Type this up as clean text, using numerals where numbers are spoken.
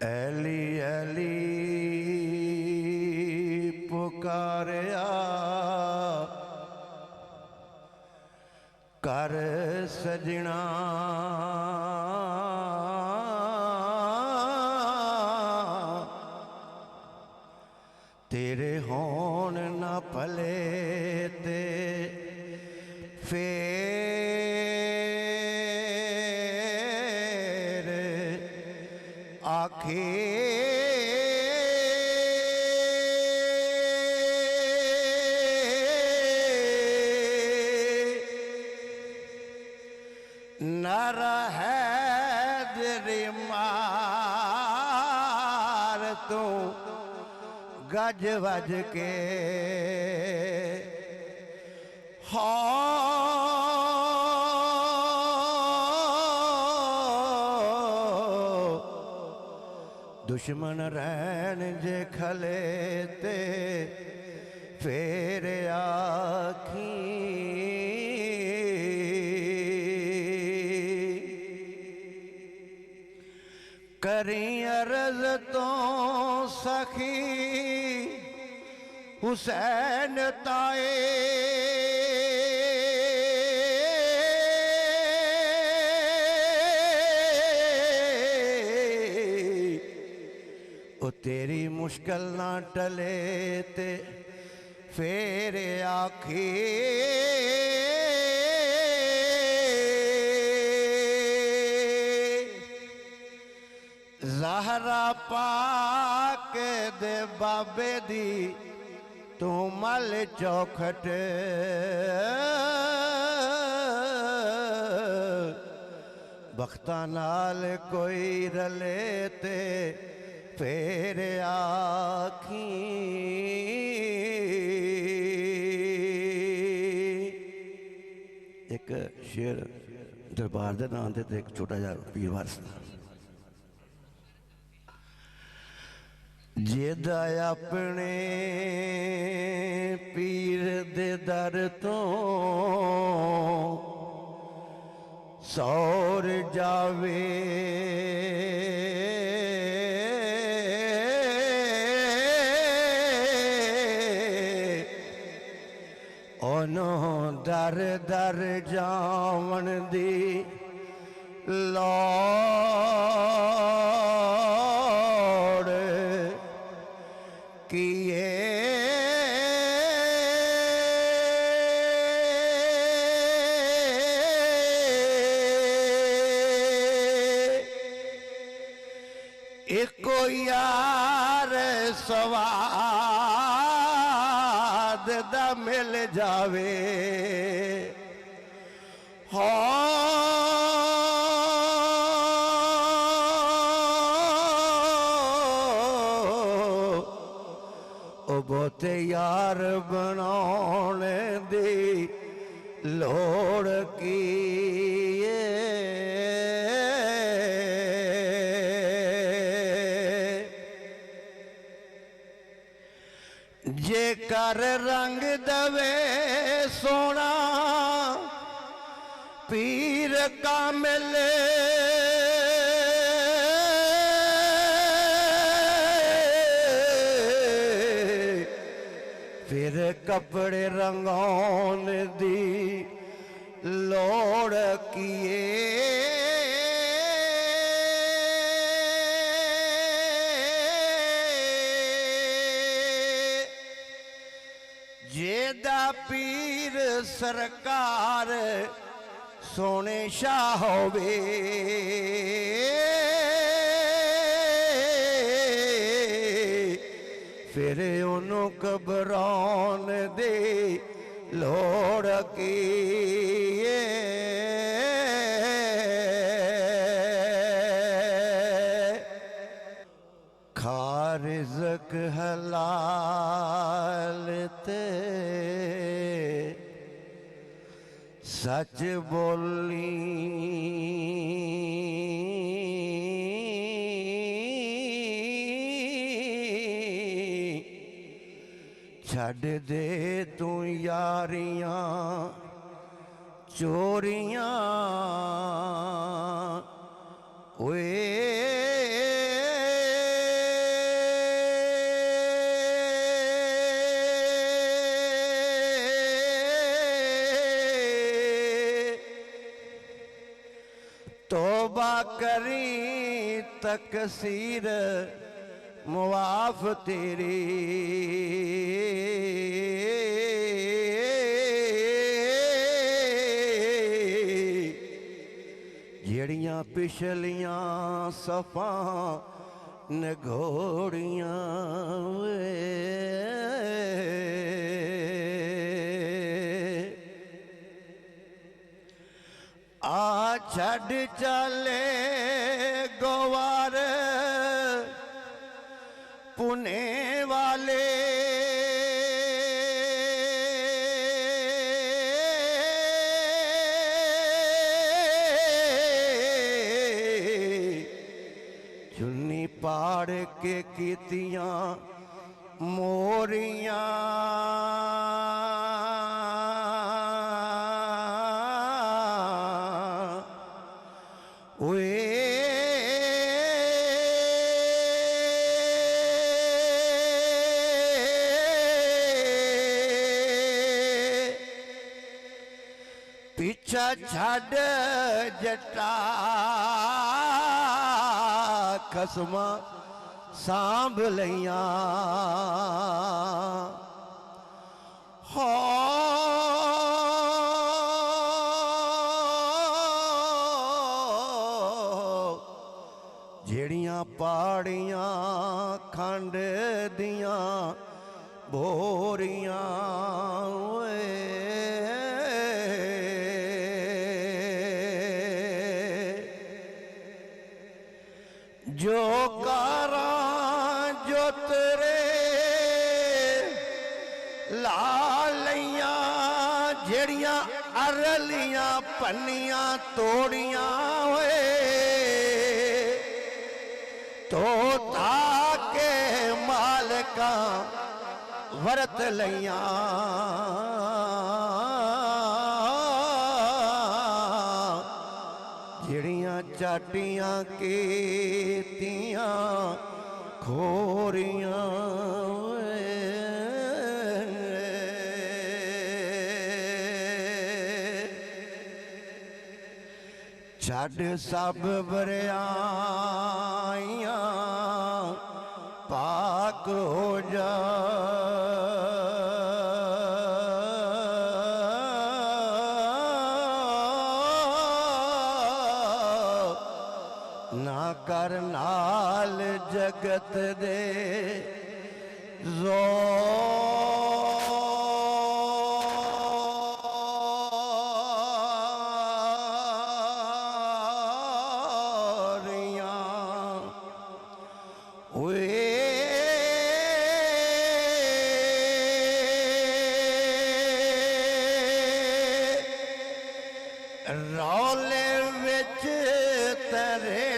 ऐली ऐली पुकारिया कर सजना तेरे होन न भले ते फेर आखे नर है तेरी मार तू गज वज के हो दुश्मन रहन जे खले ते फेर आखी करी अर्ज तो सखी हुसैन ताए ओ तेरी मुश्किल ना टले ते फेर आखी ज़हरा पाक दे बाबे दी तू मल चौखट बख्ता नाल कोई रले ते फेर आखी एक शेर दरबार दे नाम ते एक छोटा जा पीर वारस जेदा अपने पीर दे दर तो सौर जावे ओनो दर दर जावन दी लौड़ किए एको यार स्वाद दा मिल जावे हो बहुते यार बनाने दी लोड़ की जे कर रंग दवे सोना पीर का मिले फिर कपड़े रंगौन दी लोड़ किए जेदा पीर सरकार सोने शाह होवे फिर उन्हों घबराउन दे लोड़ की खा रिज़्क हलाल ते सच बोली छड़ दे तू यारियां चोरियां ओए तौबा करी तकसीर मुआफ तेरी ਜਿਹੜੀਆਂ ਪਿਛਲੀਆਂ ਸਫਾਂ ਨਗੋੜੀਆਂ ਵੇ ਆ ਛੱਡ ਚਾਲੇ ਗਵਾਰ पुणे वाले चुन्नी पाड़ के कीतियां मोरियां पीछा छड़ जटा खसमा सांभ लिया हो ਜਿਹੜੀਆਂ ਪਾੜੀਆਂ ਖੰਡ ਦੀਆਂ ਬੋਰੀਆਂ ਓਏ जो कारा जो तेरे ला लिया जेड़ियां अरलियां पन्नियां तोड़ियां होए तो ताके मालका वरत लिया ਜਿਹੜੀਆਂ ਚਾਟੀਆਂ ਕੀਤੀਆਂ ਖੋਰੀਆਂ ਛੱਡ ਸਭ ਬਰਿਆਈਆਂ ਪਾਕ ਹੋ ਜਾ ना कर नाल जगत दे जोरियां वे रौले विच तेरे